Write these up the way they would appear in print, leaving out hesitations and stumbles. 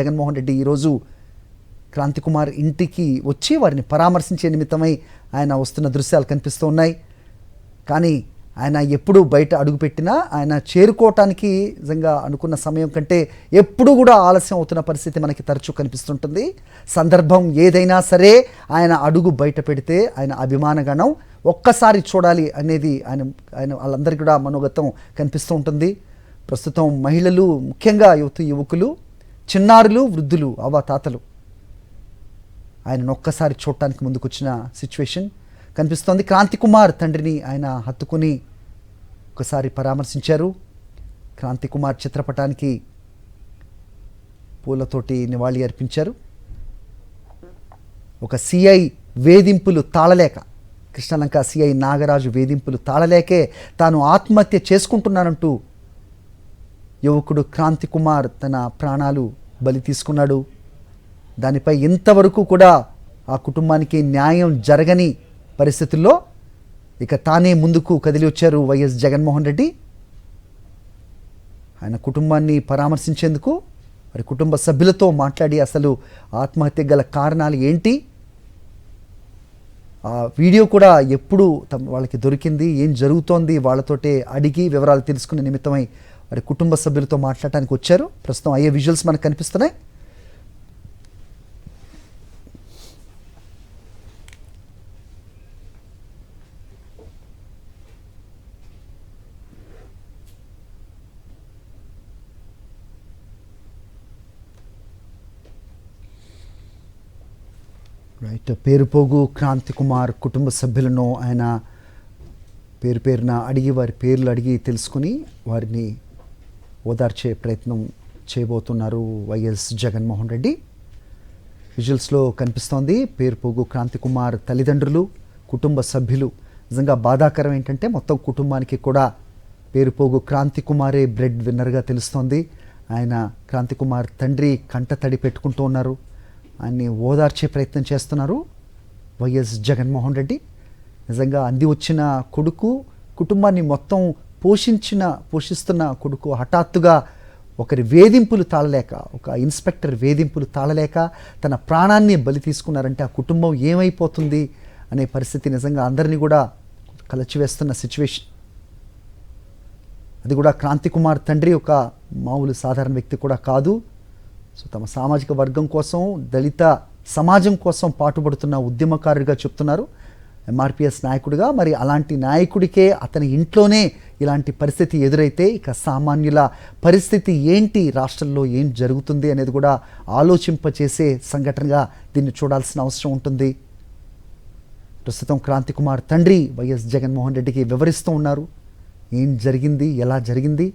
జగన్మోహన్ రెడ్డి ఈరోజు క్రాంతి కుమార్ ఇంటికి వచ్చి వారిని పరామర్శించే నిమిత్తమై ఆయన వస్తున్న దృశ్యాలు కనిపిస్తూ ఉన్నాయి. కానీ ఆయన ఎప్పుడు బయట అడుగుపెట్టినా ఆయన చేరుకోవటానికి నిజంగా అనుకున్న సమయం కంటే ఎప్పుడు కూడా ఆలస్యం అవుతున్న పరిస్థితి మనకి తరచూ కనిపిస్తుంటుంది. సందర్భం ఏదైనా సరే ఆయన అడుగు బయట పెడితే ఆయన అభిమానగణం ఒక్కసారి చూడాలి అనేది ఆయన వాళ్ళందరికీ కూడా మనోగతం కనిపిస్తూ ఉంటుంది. ప్రస్తుతం మహిళలు, ముఖ్యంగా యువకులు, చిన్నారులు, వృద్ధులు, తాతలు ఆయనను ఒక్కసారి చూడటానికి ముందుకొచ్చిన సిచ్యువేషన్ కనిపిస్తోంది. క్రాంతి కుమార్ తండ్రిని ఆయన హత్తుకుని ఒకసారి పరామర్శించారు. క్రాంతి కుమార్ చిత్రపటానికి పూలతోటి నివాళి అర్పించారు. ఒక సిఐ వేధింపులు తాళలేక, కృష్ణలంక సిఐ నాగరాజు వేధింపులు తాళలేకే తాను ఆత్మహత్య చేసుకుంటున్నానంటూ యువకుడు క్రాంతి కుమార్ తన ప్రాణాలు బలి తీసుకున్నాడు. దానిపై ఇంతవరకు కూడా ఆ కుటుంబానికి న్యాయం జరగని పరిస్థితుల్లో ఇక తానే ముందుకు కదిలి వచ్చారు వైఎస్ జగన్మోహన్ రెడ్డి. ఆయన కుటుంబాన్ని పరామర్శించేందుకు, వారి కుటుంబ సభ్యులతో మాట్లాడి అసలు ఆత్మహత్య గల కారణాలు ఏంటి, ఆ వీడియో కూడా ఎప్పుడు వాళ్ళకి దొరికింది, ఏం జరుగుతోంది వాళ్ళతోటే అడిగి వివరాలు తెలుసుకునే నిమిత్తమై వారి కుటుంబ సభ్యులతో మాట్లాడటానికి వచ్చారు. ప్రస్తుతం అయ్యే విజువల్స్ మనకు కనిపిస్తున్నాయి. రైట్, పేరుపోగు క్రాంతి కుమార్ కుటుంబ సభ్యులను ఆయన పేరున అడిగి, వారి పేర్లు అడిగి తెలుసుకుని వారిని ఓదార్చే ప్రయత్నం చేయబోతున్నారు వైఎస్ జగన్మోహన్ రెడ్డి. విజువల్స్లో కనిపిస్తోంది పేరుపోగు క్రాంతి కుమార్ తల్లిదండ్రులు, కుటుంబ సభ్యులు. నిజంగా బాధాకరం ఏంటంటే మొత్తం కుటుంబానికి కూడా పేరుపోగు క్రాంతి కుమారే బ్రెడ్ విన్నర్గా తెలుస్తోంది. ఆయన క్రాంతి కుమార్ తండ్రి కంట తడి పెట్టుకుంటూ ఉన్నారు. ఆయన్ని ఓదార్చే ప్రయత్నం చేస్తున్నారు వైఎస్ జగన్మోహన్ రెడ్డి. నిజంగా అంది వచ్చిన కొడుకు, కుటుంబాన్ని మొత్తం పోషిస్తున్న కొడుకు హఠాత్తుగా ఒకరి వేధింపులు తాళలేక, ఒక ఇన్స్పెక్టర్ వేధింపులు తాళలేక తన ప్రాణాన్ని బలి తీసుకున్నారంటే ఆ కుటుంబం ఏమైపోతుంది అనే పరిస్థితి నిజంగా అందరినీ కూడా కలచివేస్తున్న సిచ్యువేషన్. అది కూడా క్రాంతి కుమార్ తండ్రి ఒక మామూలు సాధారణ వ్యక్తి కూడా కాదు. సో తమ సామాజిక వర్గం కోసం, దళిత సమాజం కోసం పాటుపడుతున్న ఉద్యమకారుడిగా చెప్తున్నారు, ఎంఆర్పిఎస్ నాయకుడిగా. మరి అలాంటి నాయకుడికే అతని ఇంట్లోనే ఇలాంటి పరిస్థితి ఎదురైతే ఇక సామాన్యుల పరిస్థితి ఏంటి, రాష్ట్రంలో ఏం జరుగుతుంది అనేది కూడా ఆలోచింపచేసే సంఘటనగా దీన్ని చూడాల్సిన అవసరం ఉంటుంది. ప్రస్తుతం క్రాంతి కుమార్ తండ్రి వైఎస్ జగన్మోహన్ రెడ్డికి వివరిస్తూ ఉన్నారు ఏం జరిగింది, ఎలా జరిగింది,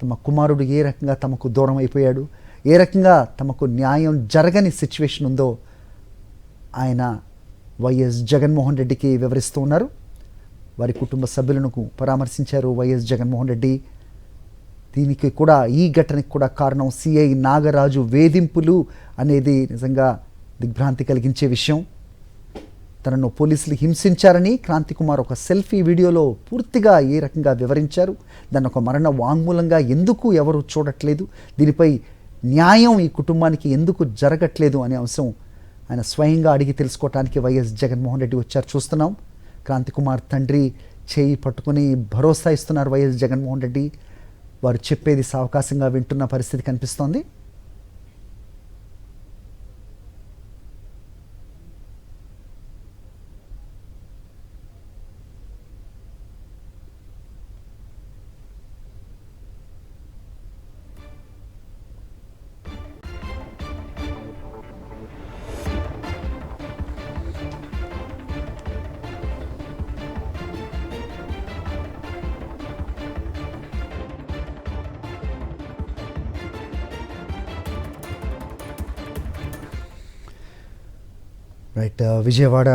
తమ కుమారుడు ఏ రకంగా తమకు దూరం అయిపోయాడు, ఏ రకంగా తమకు న్యాయం జరగని సిచ్యువేషన్ ఉందో ఆయన వైఎస్ జగన్మోహన్ రెడ్డికి వివరిస్తూ ఉన్నారు. వారి కుటుంబ సభ్యులను పరామర్శించారు వైఎస్ జగన్మోహన్ రెడ్డి. దీనికి కూడా, ఈ ఘటనకి కూడా కారణం సిఐ నాగరాజు వేధింపులు అనేది నిజంగా దిగ్భ్రాంతి కలిగించే విషయం. తనను పోలీసులు హింసించారని క్రాంతి కుమార్ ఒక సెల్ఫీ వీడియోలో పూర్తిగా ఏ రకంగా వివరించారు, దాన్ని ఒక మరణ వాంగ్మూలంగా ఎందుకు ఎవరు చూడట్లేదు, దీనిపై న్యాయం ఈ కుటుంబానికి ఎందుకు జరగట్లేదు అనే అంశం ఆయన స్వయంగా అడిగి తెలుసుకోవటానికి వైఎస్ జగన్మోహన్ రెడ్డి వచ్చారు. చూస్తున్నాం క్రాంతి కుమార్ తండ్రి చేయి పట్టుకుని భరోసా ఇస్తున్నారు వైఎస్ జగన్మోహన్ రెడ్డి. వారు చెప్పేది సావకాశంగా వింటున్న పరిస్థితి కనిపిస్తోంది. రైట్, విజయవాడ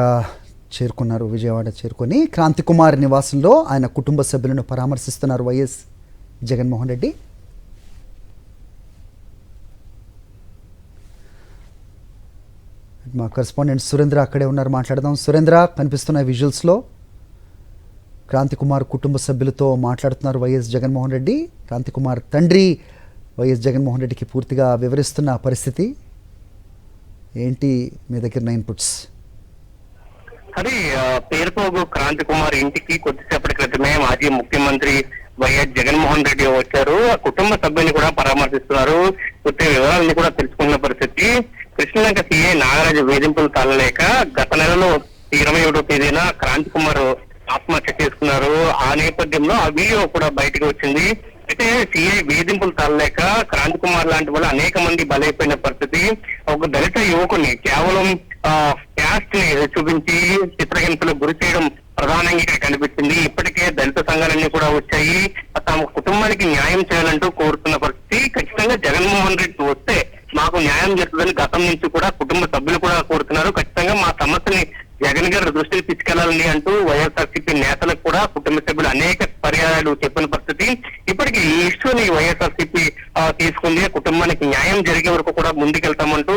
చేరుకొని క్రాంతి కుమార్ నివాసంలో ఆయన కుటుంబ సభ్యులను పరామర్శిస్తున్నారు వైఎస్ జగన్మోహన్ రెడ్డి. మా కరెస్పాండెంట్ సురేంద్ర అక్కడే ఉన్నారు, మాట్లాడదాం. సురేంద్ర, కనిపిస్తున్న విజువల్స్లో క్రాంతి కుమార్ కుటుంబ సభ్యులతో మాట్లాడుతున్నారు వైఎస్ జగన్మోహన్ రెడ్డి. క్రాంతి కుమార్ తండ్రి వైఎస్ జగన్మోహన్ రెడ్డికి పూర్తిగా వివరిస్తున్న పరిస్థితి ఏంటి మీ దగ్గర ఇన్పుట్స్? అది పేరుపోగు క్రాంతి కుమార్ ఇంటికి కొద్దిసేపటి క్రితమే మాజీ ముఖ్యమంత్రి వైఎస్ జగన్మోహన్ రెడ్డి వచ్చారు. ఆ కుటుంబ సభ్యుల్ని కూడా పరామర్శిస్తున్నారు. పూర్తి వివరాలన్నీ కూడా తెలుసుకున్న పరిస్థితి. కృష్ణలంక సీఐ నాగరాజు వేధింపులు తాళలేక గత నెలలో 27వ తేదీన క్రాంతి కుమార్ ఆత్మహత్య చేసుకున్నారు. ఆ నేపథ్యంలో ఆ వీడియో కూడా బయటకు వచ్చింది. అయితే సీఐ వేధింపులు తాళలేక క్రాంతి కుమార్ లాంటి వాళ్ళు అనేక మంది బలైపోయిన పరిస్థితి. ఒక దళిత యువకుని కేవలం క్యాస్ట్ ని చూపించి చిత్రహింసలకు గురి చేయడం ప్రధానంగా ఇక్కడ కనిపించింది. ఇప్పటికే దళిత సంఘాలన్నీ కూడా వచ్చాయి. తమ కుటుంబానికి న్యాయం చేయాలంటూ కోరుతున్న పరిస్థితి. ఖచ్చితంగా జగన్మోహన్ రెడ్డి వస్తే మాకు న్యాయం జరుగుతుందని గతం నుంచి కూడా కుటుంబ సభ్యులు కూడా కోరుతున్నారు. ఖచ్చితంగా మా సమస్యని జగన్ గారి దృష్టికి తీసుకెళ్లాలని అంటూ వైఎస్ఆర్సీపీ నేతలకు కూడా కుటుంబ సభ్యులు అనేక పర్యాయాలు చెప్పిన పరిస్థితి. ఇప్పటికీ ఈ ఇష్యూని వైఎస్ఆర్సీపీ తీసుకుంది. కుటుంబానికి న్యాయం జరిగే వరకు కూడా ముందుకెళ్తామంటూ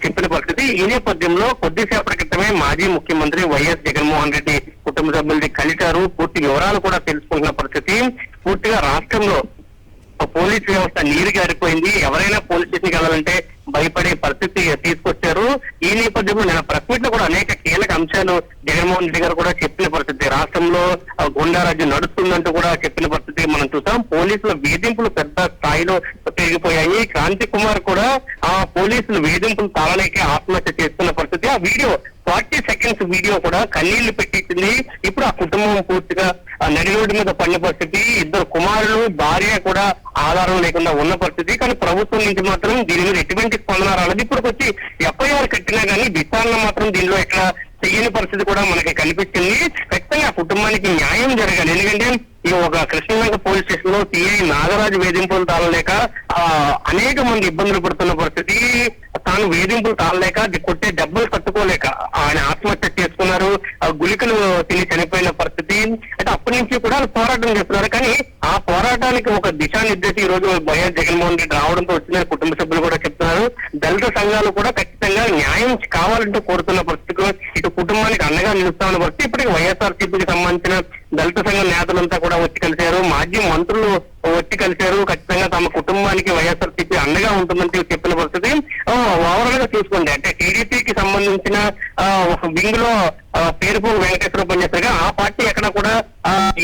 చెప్పిన పరిస్థితి. ఈ నేపథ్యంలో కొద్దిసేపటి క్రితమే మాజీ ముఖ్యమంత్రి వైఎస్ జగన్మోహన్ రెడ్డి కుటుంబ సభ్యుల్ని కలిశారు. పూర్తి వివరాలు కూడా తెలుసుకుంటున్న పరిస్థితి. పూర్తిగా రాష్ట్రంలో పోలీస్ వ్యవస్థ నీరు గారిపోయింది. ఎవరైనా పోలీస్ స్టేషన్కి వెళ్ళాలంటే భయపడే పరిస్థితి తీసుకొచ్చారు. ఈ నేపథ్యంలో నేను ప్రెస్ మీట్ లో కూడా అనేక కీలక అంశాలు జగన్మోహన్ రెడ్డి గారు కూడా చెప్పిన పరిస్థితి. రాష్ట్రంలో గుండారాజ్యం నడుస్తుందంటూ కూడా చెప్పిన పరిస్థితి మనం చూసాం. పోలీసుల వేధింపులు పెద్ద స్థాయిలో పెరిగిపోయాయి. క్రాంతి కుమార్ కూడా ఆ పోలీసులు వేధింపులు తాళలేక ఆత్మహత్య చేస్తున్న పరిస్థితి. ఆ వీడియో 40 సెకండ్స్ వీడియో కూడా కన్నీళ్లు పెట్టించింది. ఇప్పుడు ఆ కుటుంబం పూర్తిగా నడి రోడ్డు మీద పడిన పరిస్థితి. 2 కుమారులు, భార్య కూడా ఆధారం లేకుండా ఉన్న పరిస్థితి. కానీ ప్రభుత్వం నుంచి మాత్రం దీని మీద ఎటువంటి స్పందన రాలేదు. ఇప్పుడు వచ్చి ఎఫ్ఐఆర్ కట్టినా కానీ విచారణ మాత్రం దీనిలో ఎక్కడ చెయ్యని పరిస్థితి కూడా మనకి కనిపించింది. ఖచ్చితంగా కుటుంబానికి న్యాయం జరగాలి. ఎందుకంటే ఈ ఒక కృష్ణలంక పోలీస్ స్టేషన్ లో సిఐ నాగరాజు వేధింపులు తాళలేక అనేక మంది ఇబ్బందులు పడుతున్న పరిస్థితి. తాను వేధింపులు తాళలేక కొట్టే దెబ్బలు తట్టుకోలేక ఆయన ఆత్మహత్య చేసుకున్నారు. గుళికలు తిని చనిపోయిన పరిస్థితి. అంటే అప్పటి నుంచి కూడా పోరాటం చేస్తున్నారు. కానీ ఆ పోరాటానికి ఒక దిశానిర్దేశం ఈ రోజు వైఎస్ జగన్మోహన్ రెడ్డి రావడంతో వచ్చిందని కుటుంబ సభ్యులు కూడా చెప్తున్నారు. దళిత సంఘాలు కూడా ఖచ్చితంగా న్యాయం కావాలంటూ కోరుతున్న పరిస్థితిలో ఇటు కుటుంబానికి అండగా నిలుస్తామన్న పరిస్థితి. ఇప్పటికీ వైఎస్ఆర్సీపీకి సంబంధించిన దళిత సంఘ నేతలంతా కూడా వచ్చి కలిశారు. మాజీ మంత్రులు వచ్చి కలిశారు. ఖచ్చితంగా తమ కుటుంబానికి వైఎస్ఆర్సీపీ అండగా ఉంటుందని చెప్పిన పరిస్థితి. ఓవరాల్ గా చూసుకోండి, అంటే టీడీపీకి సంబంధించిన ఒక వింగ్ లో పేరుపోగు వెంకటేశ్వర పనిచేస్తారుగా ఆ పార్టీ ఎక్కడ కూడా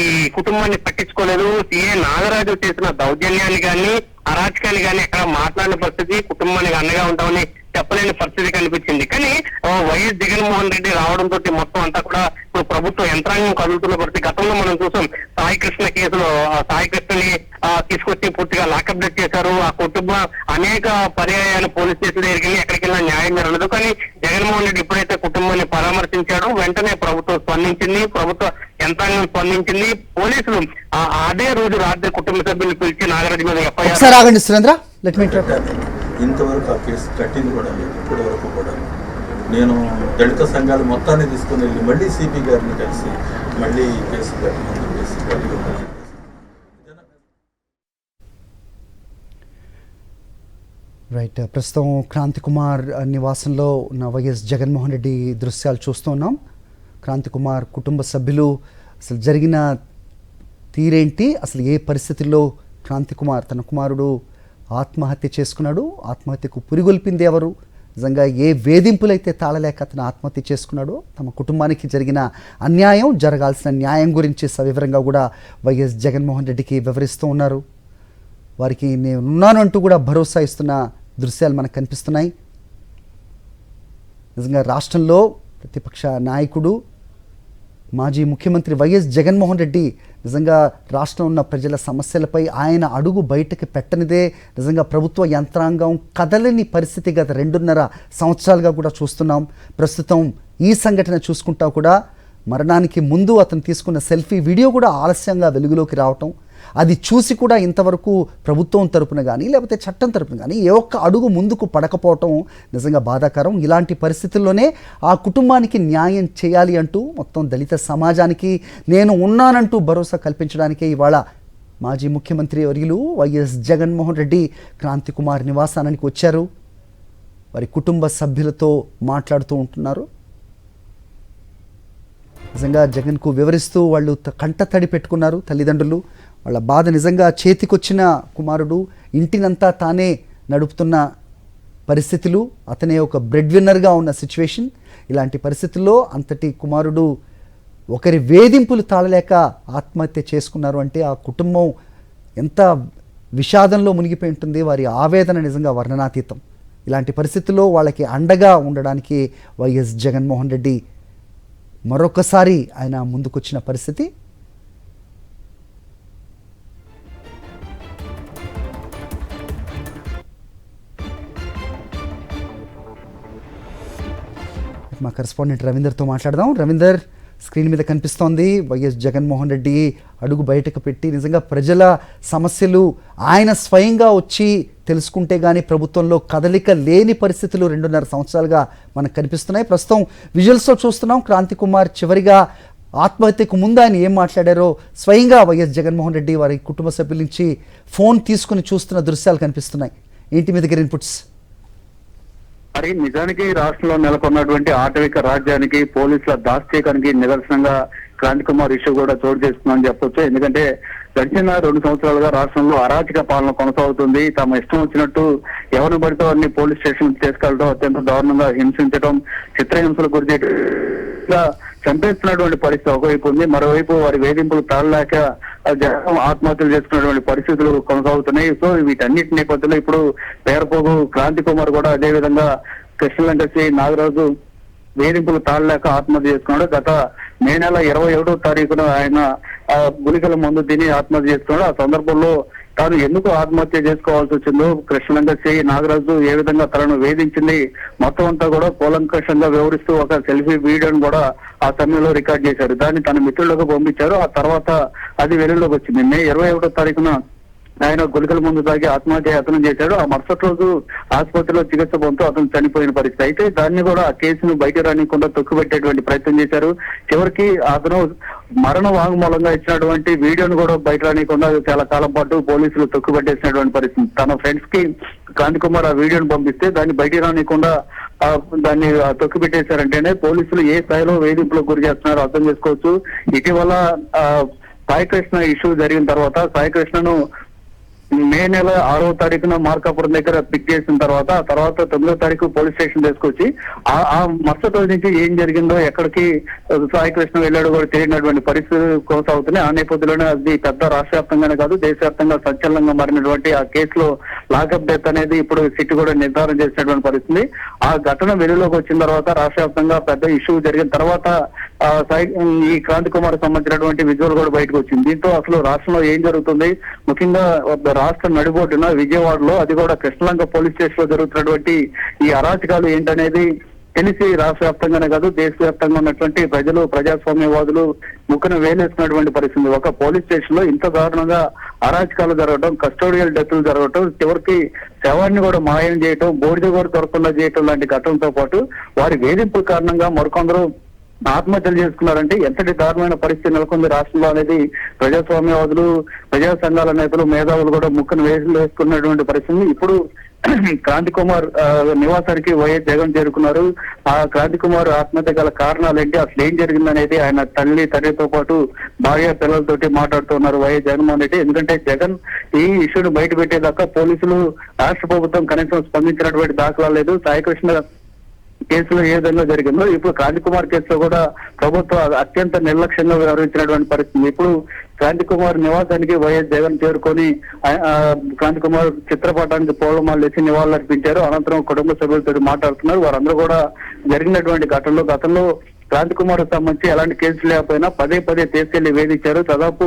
ఈ కుటుంబాన్ని పట్టించుకోలేదు. సీఏ నాగరాజు చేసిన దౌర్జన్యాన్ని కానీ అరాచకాన్ని కానీ ఎక్కడ మాట్లాడిన పరిస్థితి. కుటుంబానికి అండగా ఉంటామని చెప్పలేని పరిస్థితి కనిపించింది. కానీ వైఎస్ జగన్మోహన్ రెడ్డి రావడంతో మొత్తం అంతా కూడా ఇప్పుడు ప్రభుత్వ యంత్రాంగం కదులుతున్న పరిస్థితి. గతంలో మనం చూసాం సాయి కృష్ణ కేసులో సాయి కృష్ణని తీసుకొచ్చి పూర్తిగా లాకప్ డెత్ చేశారు. ఆ కుటుంబం అనేక పర్యాయాలు పోలీస్ స్టేషన్ దగ్గరికి వెళ్ళి ఎక్కడికి వెళ్ళినా న్యాయం జరగలేదు. కానీ జగన్మోహన్ రెడ్డి ఎప్పుడైతే కుటుంబాన్ని పరామర్శించాడో వెంటనే ప్రభుత్వం స్పందించింది, ప్రభుత్వ యంత్రాంగం స్పందించింది. పోలీసులు అదే రోజు రాత్రి కుటుంబ సభ్యులు పిలిచి నాగరాజు మీద ఎఫ్ఐఆర్ ఇంతవరకు ఆ కేసు కట్టింది కూడా లేదు. ఇప్పటి వరకు కూడా నేను దళిత సంఘాలు మొత్తాన్ని తీసుకుని వెళ్ళి మళ్ళీ సిపి గారిని కలిసి మళ్ళీ ఈ కేసు కట్టమని చెప్పేసి రైట్. ప్రస్తుతం క్రాంతి కుమార్ నివాసంలో ఉన్న వైఎస్ జగన్మోహన్ రెడ్డి దృశ్యాలు చూస్తూ ఉన్నాం. క్రాంతి కుమార్ కుటుంబ సభ్యులు అసలు జరిగిన తీరేంటి, అసలు ఏ పరిస్థితుల్లో క్రాంతి కుమార్ తన కుమారుడు ఆత్మహత్య చేసుకున్నాడు, ఆత్మహత్యకు పురిగొల్పింది ఎవరు, నిజంగా ఏ వేధింపులైతే తాళలేక అతను ఆత్మహత్య చేసుకున్నాడో, తమ కుటుంబానికి జరిగిన అన్యాయం, జరగాల్సిన న్యాయం గురించి సవివరంగా కూడా వైఎస్ జగన్మోహన్ రెడ్డికి వివరిస్తూ ఉన్నారు. వారికి నేను ఉన్నాను అంటూ కూడా భరోసా ఇస్తున్న దృశ్యాలు మనకు కనిపిస్తున్నాయి. నిజంగా రాష్ట్రంలో ప్రతిపక్ష నాయకుడు మాజీ ముఖ్యమంత్రి వైఎస్ జగన్మోహన్ రెడ్డి నిజంగా రాష్ట్రంలో ఉన్న ప్రజల సమస్యలపై ఆయన అడుగు బయటకు పెట్టనిదే నిజంగా ప్రభుత్వ యంత్రాంగం కదలని పరిస్థితి గత 2.5 సంవత్సరాలుగా కూడా చూస్తున్నాం. ప్రస్తుతం ఈ సంఘటన చూసుకుంటా కూడా మరణానికి ముందు అతను తీసుకున్న సెల్ఫీ వీడియో కూడా ఆలస్యంగా వెలుగులోకి రావటం, అది చూసి కూడా ఇంతవరకు ప్రభుత్వం తరపున కానీ లేకపోతే చట్టం తరపున కానీ ఏ ఒక్క అడుగు ముందుకు పడకపోవటం నిజంగా బాధాకరం. ఇలాంటి పరిస్థితుల్లోనే ఆ కుటుంబానికి న్యాయం చేయాలి అంటూ మొత్తం దళిత సమాజానికి నేను ఉన్నానంటూ భరోసా కల్పించడానికే ఇవాళ మాజీ ముఖ్యమంత్రి వర్యులు వైఎస్ జగన్మోహన్ రెడ్డి క్రాంతి కుమార్ నివాసానికి వచ్చారు. వారి కుటుంబ సభ్యులతో మాట్లాడుతూ ఉంటున్నారు. నిజంగా జగన్కు వివరిస్తూ వాళ్ళు కంట తడి పెట్టుకున్నారు తల్లిదండ్రులు. వాళ్ళ బాధ నిజంగా చేతికొచ్చిన కుమారుడు ఇంటినంతా తానే నడుపుతున్న పరిస్థితులు, అతనే ఒక బ్రెడ్ విన్నర్గా ఉన్న సిచ్యువేషన్. ఇలాంటి పరిస్థితుల్లో అంతటి కుమారుడు ఒకరి వేధింపులు తాళలేక ఆత్మహత్య చేసుకున్నారు అంటే ఆ కుటుంబం ఎంత విషాదంలో మునిగిపోయి ఉంటుంది. వారి ఆవేదన నిజంగా వర్ణనాతీతం. ఇలాంటి పరిస్థితుల్లో వాళ్ళకి అండగా ఉండడానికి వైఎస్ జగన్మోహన్ రెడ్డి మరొకసారి ఆయన ముందుకొచ్చిన పరిస్థితి. మా కరెస్పాండెంట్ రవీందర్తో మాట్లాడదాం. రవీందర్, స్క్రీన్ మీద కనిపిస్తోంది వైఎస్ జగన్మోహన్ రెడ్డి అడుగు బయటకు పెట్టి నిజంగా ప్రజల సమస్యలు ఆయన స్వయంగా వచ్చి తెలుసుకుంటే కానీ ప్రభుత్వంలో కదలిక లేని పరిస్థితులు 2.5 సంవత్సరాలుగా మనకు కనిపిస్తున్నాయి. ప్రస్తుతం విజువల్స్లో చూస్తున్నాం క్రాంతి కుమార్ చివరిగా ఆత్మహత్యకు ముందు ఆయన ఏం మాట్లాడారో స్వయంగా వైఎస్ జగన్మోహన్ రెడ్డి వారి కుటుంబ సభ్యుల నుంచి ఫోన్ తీసుకుని చూస్తున్న దృశ్యాలు కనిపిస్తున్నాయి. ఏంటి మీ దగ్గర ఇన్పుట్స్? మరి నిజానికి రాష్ట్రంలో నెలకొన్నటువంటి ఆటవిక రాజ్యానికి పోలీసుల దాష్టీకానికి నిదర్శనంగా క్రాంతి కుమార్ ఇష్యూ కూడా చోటు చేస్తుందని చెప్పొచ్చు. ఎందుకంటే గడిచిన 2 సంవత్సరాలుగా రాష్ట్రంలో అరాచక పాలన కొనసాగుతుంది. తమ ఇష్టం వచ్చినట్టు ఎవరిని పడితే వారిని పోలీస్ స్టేషన్ తీసుకెళ్లడం, అత్యంత దారుణంగా హింసించడం, చిత్రహింసలు గురి చేయడం, చంపేస్తున్నటువంటి పరిస్థితి ఒకవైపు ఉంది. మరోవైపు వారి వేధింపులు తాళలేక జగన్ ఆత్మహత్యలు చేసుకున్నటువంటి పరిస్థితులు కొనసాగుతున్నాయి. సో వీటన్నిటి నేపథ్యంలో ఇప్పుడు పేరపోగు క్రాంతి కుమార్ కూడా అదే విధంగా కృష్ణలంకసి నాగరాజు వేధింపులు తాళలేక ఆత్మహత్య చేసుకున్నాడు. గత మే నెల 21వ తారీఖున ఆయన గుళికల మందు తిని ఆత్మహత్య చేసుకున్నాడు. ఆ సందర్భంలో తాను ఎందుకు ఆత్మహత్య చేసుకోవాల్సి వచ్చిందో, కృష్ణలంకసి నాగరాజు ఏ విధంగా తనను వేధించింది మొత్తం అంతా కూడా కూలంకషంగా వివరిస్తూ ఒక సెల్ఫీ వీడియోను కూడా ఆ సమయంలో రికార్డ్ చేశారు. దాన్ని తన మిత్రులకు పంపించారు. ఆ తర్వాత అది వెలుగులోకి వచ్చింది. మే 21వ తారీఖున ఆయన గుళికల ముందు తాగి ఆత్మహత్య యత్నం చేశాడు. ఆ మరుసటి రోజు ఆసుపత్రిలో చికిత్స పొందుతూ అతను చనిపోయిన పరిస్థితి. అయితే దాన్ని కూడా ఆ కేసును బయట రానికుండా తొక్కుపెట్టేటువంటి ప్రయత్నం చేశారు. చివరికి అతను మరణ వాంగ్మూలంగా ఇచ్చినటువంటి వీడియోను కూడా బయట రానికుండా చాలా కాలం పాటు పోలీసులు తొక్కుపెట్టేసినటువంటి పరిస్థితి. తన ఫ్రెండ్స్ కి క్రాంతి కుమార్ ఆ వీడియోను పంపిస్తే దాన్ని బయట రానికుండా దాన్ని తొక్కిపెట్టేశారంటేనే పోలీసులు ఏ స్థాయిలో వేధింపులకు గురి చేస్తున్నారో అర్థం చేసుకోవచ్చు. ఇటీవల సాయికృష్ణ ఇష్యూ జరిగిన తర్వాత సాయికృష్ణను మే నెల 6వ తారీఖున మార్కాపురం దగ్గర పిక్ చేసిన తర్వాత 9వ తారీఖు పోలీస్ స్టేషన్ తీసుకొచ్చి ఆ మరుసటి రోజు నుంచి ఏం జరిగిందో, ఎక్కడికి సాయికృష్ణ వెళ్ళాడో కూడా తెలియనటువంటి పరిస్థితులు కొనసాగుతున్నాయి. ఆ నేపథ్యంలోనే అది పెద్ద రాష్ట్ర వ్యాప్తంగానే కాదు దేశవ్యాప్తంగా సంచలనంగా మారినటువంటి ఆ కేసులో లాకప్ డెత్ అనేది ఇప్పుడు సిట్ కూడా నిర్ధారణ చేసినటువంటి పరిస్థితి. ఆ ఘటన వెలుగులోకి వచ్చిన తర్వాత రాష్ట్ర వ్యాప్తంగా పెద్ద ఇష్యూ జరిగిన తర్వాత ఈ క్రాంతి కుమార్ సంబంధించినటువంటి విజువల్ కూడా బయటకు వచ్చింది. దీంతో అసలు రాష్ట్రంలో ఏం జరుగుతుంది, ముఖ్యంగా రాష్ట్ర నడిబొడ్డున విజయవాడలో, అది కూడా కృష్ణలంక పోలీస్ స్టేషన్ లో జరుగుతున్నటువంటి ఈ అరాచకాలు ఏంటనేది తెలిసి రాష్ట్ర వ్యాప్తంగానే కాదు దేశవ్యాప్తంగా ఉన్నటువంటి ప్రజలు, ప్రజాస్వామ్యవాదులు ముక్కున వేలేసుకున్నటువంటి పరిస్థితి. ఒక పోలీస్ స్టేషన్ లో ఇంత దారుణంగా అరాచకాలు జరగడం, కస్టోడియల్ డెత్లు జరగడం, చివరికి శవాన్ని కూడా మాయం చేయటం, బోర్డు కూడా దొరకకుండా చేయటం లాంటి ఘటనతో పాటు వారి వేధింపుల కారణంగా మరికొందరు ఆత్మహత్యలు చేసుకున్నారంటే ఎంతటి దారుణమైన పరిస్థితి నెలకొంది రాష్ట్రంలో అనేది ప్రజాస్వామ్యవాదులు, ప్రజా సంఘాల నేతలు, మేధావులు కూడా ముక్కును వేసుకున్నటువంటి పరిస్థితి. ఇప్పుడు క్రాంతి కుమార్ నివాసానికి వైఎస్ జగన్ చేరుకున్నారు. ఆ క్రాంతి కుమార్ ఆత్మహత్య గల కారణాలు ఏంటి, అసలు ఏం జరిగిందనేది ఆయన తండ్రితో పాటు భార్య పిల్లలతోటి మాట్లాడుతున్నారు వైఎస్ జగన్మోహన్ రెడ్డి. ఎందుకంటే జగన్ ఈ ఇష్యూను బయట పెట్టేదాకా పోలీసులు, రాష్ట్ర ప్రభుత్వం కనీసం స్పందించినటువంటి దాఖలా లేదు. సాయికృష్ణ కేసులో ఏ విధంగా జరిగిందో ఇప్పుడు క్రాంతి కుమార్ కేసులో కూడా ప్రభుత్వం అత్యంత నిర్లక్ష్యంగా వ్యవహరించినటువంటి పరిస్థితి. ఇప్పుడు క్రాంతి కుమార్ నివాసానికి వైఎస్ జగన్ చేరుకొని క్రాంతి కుమార్ చిత్రపటానికి పూలమాలలు వేసి నివాళులర్పించారు. అనంతరం కుటుంబ సభ్యులతో మాట్లాడుతున్నారు. వారందరూ కూడా జరిగినటువంటి గతంలో క్రాంతి కుమార్ సంబంధించి ఎలాంటి కేసులు లేకపోయినా పదే తీసుకెళ్లి వేధించారు. దాదాపు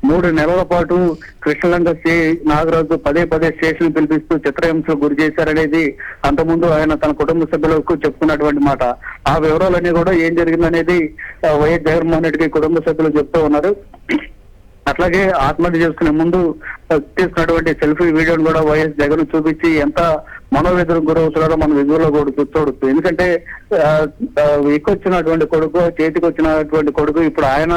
3 నెలల పాటు కృష్ణలంక నాగరాజు పదే స్టేషన్ పిలిపిస్తూ చిత్రహింసకు గురి చేశారనేది అంతకుముందు ఆయన తన కుటుంబ సభ్యులకు చెప్పుకున్నటువంటి మాట. ఆ వివరాలన్నీ కూడా ఏం జరిగిందనేది వైఎస్ జగన్మోహన్ రెడ్డికి కుటుంబ సభ్యులు చెప్తూ ఉన్నారు. అట్లాగే ఆత్మహత్య చేసుకునే ముందు తీసుకున్నటువంటి సెల్ఫీ వీడియోను కూడా వైఎస్ జగన్ చూపించి ఎంత మనోవేదనకు గురవుతున్నారో మన విజువల్లో కూడా చూడొచ్చు. ఎందుకంటే ఎక్కువచ్చినటువంటి కొడుకు, చేతికి వచ్చినటువంటి కొడుకు ఇప్పుడు ఆయన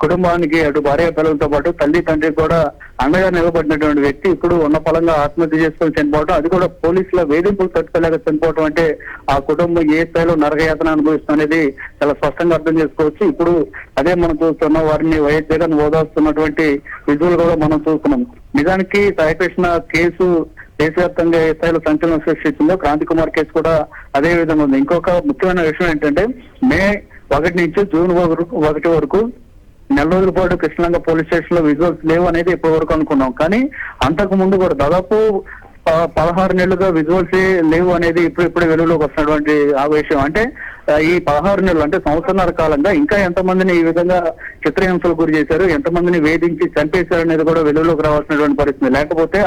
కుటుంబానికి అటు భార్య పిల్లలతో పాటు తల్లి తండ్రి కూడా అండగా నిలబడినటువంటి వ్యక్తి ఇప్పుడు ఉన్న ఫలంగా ఆత్మహత్య చేసుకొని చనిపోవడం, అది కూడా పోలీసుల వేధింపులు తట్టుకోలేక చనిపోవడం అంటే ఆ కుటుంబం ఏ స్థాయిలో నరకయాతన అనుభవిస్తుంది అనేది చాలా స్పష్టంగా అర్థం చేసుకోవచ్చు. ఇప్పుడు అదే మనం చూస్తున్నాం, వారిని వైఎస్ జగన్ ఓదార్స్తున్నటువంటి విజువల్ కూడా మనం చూస్తున్నాం. నిజానికి సాయికృష్ణ కేసు దేశవ్యాప్తంగా ఏ స్థాయిలో సంచలనం సృష్టించిందో క్రాంతి కుమార్ కేసు కూడా అదే విధంగా ఉంది. ఇంకొక ముఖ్యమైన విషయం ఏంటంటే మే 1 నుంచి జూన్ 1 వరకు నెల రోజుల పాటు కృష్ణలంక పోలీస్ స్టేషన్ లో విజువల్స్ లేవు అనేది ఇప్పటి వరకు అనుకున్నాం. కానీ అంతకు ముందు కూడా దాదాపు 16 నెలలుగా విజువల్స్ లేవు అనేది ఇప్పుడు వెలుగులోకి వస్తున్నటువంటి ఆ విషయం. అంటే ఈ 16 నెలలు అంటే సంవత్సరాల కాలంగా ఇంకా ఎంతమందిని ఈ విధంగా చిత్రహింసలు గురి చేశారు, ఎంతమందిని వేధించి చంపేశారు అనేది కూడా వెలుగులోకి రావాల్సినటువంటి పరిస్థితి. లేకపోతే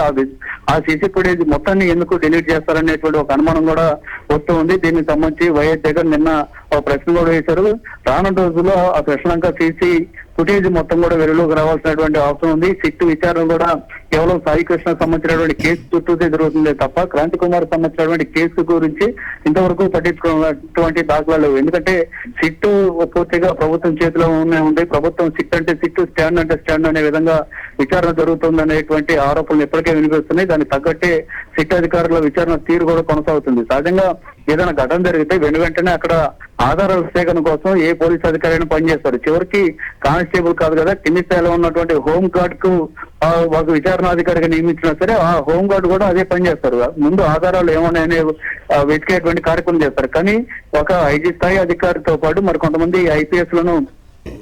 ఆ సీసీ ఫుటేజ్ మొత్తాన్ని ఎందుకు డిలీట్ చేస్తారనేటువంటి ఒక అనుమానం కూడా వస్తూ ఉంది. దీనికి సంబంధించి వైఎస్ జగన్ నిన్న ఒక ప్రశ్న కూడా వేశారు. రానున్న రోజుల్లో ఆ కృష్ణలంక సీసీ ఫుటేజ్ మొత్తం కూడా వెలుగులోకి రావాల్సినటువంటి అవసరం ఉంది. సిట్ విచారణ కూడా కేవలం సాయి కృష్ణకు సంబంధించినటువంటి కేసు చుట్టూతే జరుగుతుంది తప్ప క్రాంతి కుమార్ సంబంధించినటువంటి కేసు గురించి ఇంతవరకు పట్టించుకున్నటువంటి దాఖలాలు లేవు. ఎందుకంటే సిట్ పూర్తిగా ప్రభుత్వం చేతిలో ఉంది. ప్రభుత్వం సిట్ అంటే సిట్, స్టాండ్ అంటే స్టాండ్ అనే విధంగా విచారణ జరుగుతుంది అనేటువంటి ఆరోపణలు ఇప్పటికే వినిపిస్తున్నాయి. దానికి తగ్గట్టే సిట్ అధికారుల విచారణ తీరు కూడా కొనసాగుతుంది. సహజంగా ఏదైనా ఘటన జరిగితే వెంటనే అక్కడ ఆధారాల సేకరణ కోసం ఏ పోలీస్ అధికారి అయినా పనిచేస్తారు. చివరికి కానిస్టేబుల్ కాదు కదా, కింది స్థాయిలో ఉన్నటువంటి హోం గార్డ్ కు ఒక విచారణాధికారిగా నియమించినా సరే ఆ హోం గార్డ్ కూడా అదే పని చేస్తారు. ముందు ఆధారాలు ఏమన్నాయనే వెతికేటువంటి కార్యక్రమం చేస్తారు. కానీ ఒక ఐజీ స్థాయి అధికారితో పాటు మరి కొంతమంది ఐపీఎస్ లను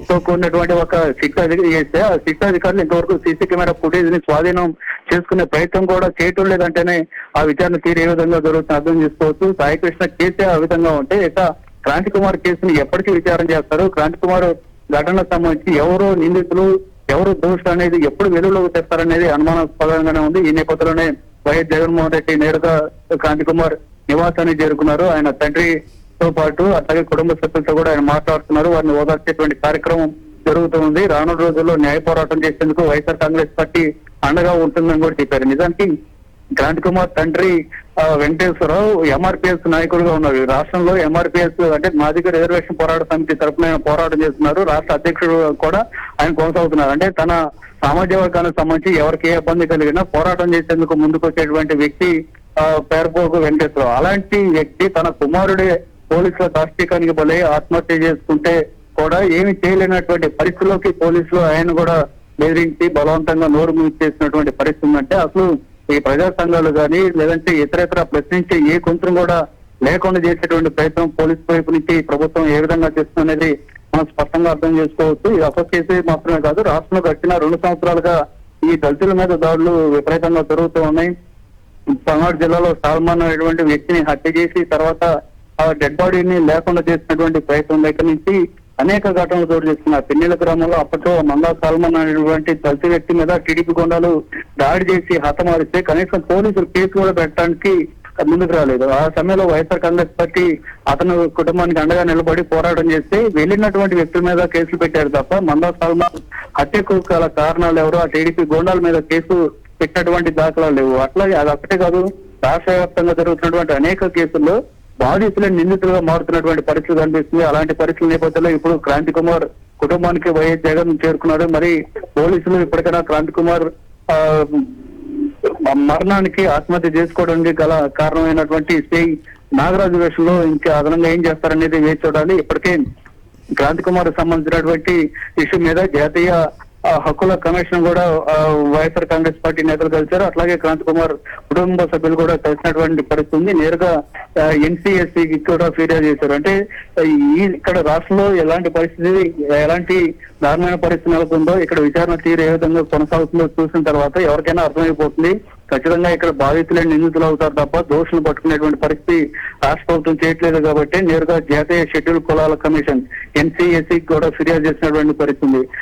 తో కూడినటువంటి ఒక సిట్ అధికారి చేస్తే ఆ సిట్ అధికారులు ఇంతవరకు సీసీ కెమెరా ఫుటేజ్ ని స్వాధీనం చేసుకునే ప్రయత్నం కూడా చేయటం లేదంటేనే ఆ విచారణ తీరు ఏ విధంగా జరుగుతుంది అర్థం చేసుకోవచ్చు. సాయికృష్ణ కేసే ఆ విధంగా ఉంటే ఇక క్రాంతి కుమార్ కేసుని ఎప్పటికీ విచారణ చేస్తారు, క్రాంతి కుమార్ ఘటనకు సంబంధించి ఎవరు నిందితులు ఎవరు దోషులు అనేది ఎప్పుడు వెలుగులోకి తెస్తారనేది అనుమానాస్పదంగానే ఉంది. ఈ నేపథ్యంలోనే వైఎస్ జగన్మోహన్ రెడ్డి నేరుగా క్రాంతి కుమార్ నివాసాన్ని చేరుకున్నారు. ఆయన తండ్రితో పాటు అట్లాగే కుటుంబ సభ్యులతో కూడా ఆయన మాట్లాడుతున్నారు. వారిని ఓదార్చేటువంటి కార్యక్రమం జరుగుతుంది. రానున్న రోజుల్లో న్యాయ పోరాటం చేసేందుకు వైఎస్ఆర్ కాంగ్రెస్ పార్టీ అండగా ఉంటుందని కూడా చెప్పారు. నిజానికి క్రాంతి కుమార్ తండ్రి వెంకటేశ్వరరావు ఎంఆర్పీఎస్ నాయకుడిగా ఉన్నారు. రాష్ట్రంలో ఎంఆర్పీఎస్ అంటే మాదిగ రిజర్వేషన్ పోరాట సమితి తరఫున ఆయన పోరాటం చేస్తున్నారు. రాష్ట్ర అధ్యక్షుడు కూడా ఆయన కొనసాగుతున్నారు. అంటే తన సామాజిక వర్గానికి సంబంధించి ఎవరికి ఏ ఇబ్బంది కలిగినా పోరాటం చేసేందుకు ముందుకు వచ్చేటువంటి వ్యక్తి పేర్పోగు వెంకటేశ్వరరావు. అలాంటి వ్యక్తి తన కుమారుడే పోలీసుల దాష్టీకానికి బలై ఆత్మహత్య చేసుకుంటే కూడా ఏమి చేయలేనటువంటి పరిస్థితుల్లోకి పోలీసులు ఆయన కూడా బెదిరించి బలవంతంగా నోరు మూసేసినటువంటి పరిస్థితి ఉందంటే అసలు ఈ ప్రజా సంఘాలు కానీ లేదంటే ఇతర ప్రశ్నించే ఏ కొంచెం కూడా లేకుండా చేసేటువంటి ప్రయత్నం పోలీసు వైపు నుంచి ప్రభుత్వం ఏ విధంగా చేస్తుందనేది మనం స్పష్టంగా అర్థం చేసుకోవచ్చు. ఇది అసలు కేసు మాత్రమే కాదు, రాష్ట్రంలో గడిచిన 2 సంవత్సరాలుగా ఈ దళితుల మీద దాడులు విపరీతంగా జరుగుతూ ఉన్నాయి. పల్నాడు జిల్లాలో సాల్మాన్ అనేటువంటి వ్యక్తిని హత్య చేసి తర్వాత ఆ డెడ్ బాడీని లేకుండా చేసినటువంటి ప్రయత్నం దగ్గర నుంచి అనేక ఘటనలు చోటు చేసుకున్నారు. పిన్నెల గ్రామంలో అప్పట్లో మందా సాల్మన్ అనేటువంటి దళిత వ్యక్తి మీద టీడీపీ గుండాలు దాడి చేసి హతమారిస్తే కనీసం పోలీసులు కేసు కూడా పెట్టడానికి ముందుకు రాలేదు. ఆ సమయంలో వైఎస్ఆర్ కాంగ్రెస్ పార్టీ అతను కుటుంబానికి అండగా నిలబడి పోరాటం చేస్తే వెళ్ళినటువంటి వ్యక్తుల మీద కేసులు పెట్టారు తప్ప మందా సాల్మన్ హత్యకు గల కారణాలు ఎవరు ఆ టీడీపీ గుండాల మీద కేసు పెట్టినటువంటి దాఖలాలు లేవు. అట్లాగే అది ఒక్కటే కాదు, రాష్ట్ర వ్యాప్తంగా జరుగుతున్నటువంటి అనేక కేసుల్లో బాధితులే నిందితులుగా మారుతున్నటువంటి పరిస్థితి కనిపిస్తుంది. అలాంటి పరిస్థితుల నేపథ్యంలో ఇప్పుడు క్రాంతి కుమార్ కుటుంబానికి వైఎస్ జగన్ చేరుకున్నారు. మరి పోలీసులు ఇప్పటికైనా క్రాంతి కుమార్ మరణానికి ఆత్మహత్య చేసుకోవడానికి గల కారణమైనటువంటి శ్రీ నాగరాజు విషయంలో ఇంకా అదనంగా ఏం చేస్తారనేది వేచి చూడాలి. ఇప్పటికే క్రాంతి కుమార్ సంబంధించినటువంటి ఇష్యూ మీద జాతీయ హక్కుల కమిషన్ కూడా వైఎస్ఆర్ కాంగ్రెస్ పార్టీ నేతలు కలిశారు. అట్లాగే క్రాంతి కుమార్ కుటుంబ సభ్యులు కూడా కలిసినటువంటి పరిస్థితి ఉంది. నేరుగా ఎన్సీఎస్సీకి కూడా ఫిర్యాదు చేశారు. అంటే ఇక్కడ రాష్ట్రంలో ఎలాంటి పరిస్థితి ఎలాంటి దారుణమైన పరిస్థితి నెలకొందో ఇక్కడ విచారణ తీరు ఏ విధంగా కొనసాగుతుందో చూసిన తర్వాత ఎవరికైనా అర్థమైపోతుంది. ఖచ్చితంగా ఇక్కడ బాధితులే నిందితులు అవుతారు తప్ప దోషులు పట్టుకునేటువంటి పరిస్థితి రాష్ట్ర ప్రభుత్వం చేయట్లేదు. కాబట్టి నేరుగా జాతీయ షెడ్యూల్ కులాల కమిషన్ ఎన్సీఎస్సీకి కూడా ఫిర్యాదు చేసినటువంటి పరిస్థితి ఉంది.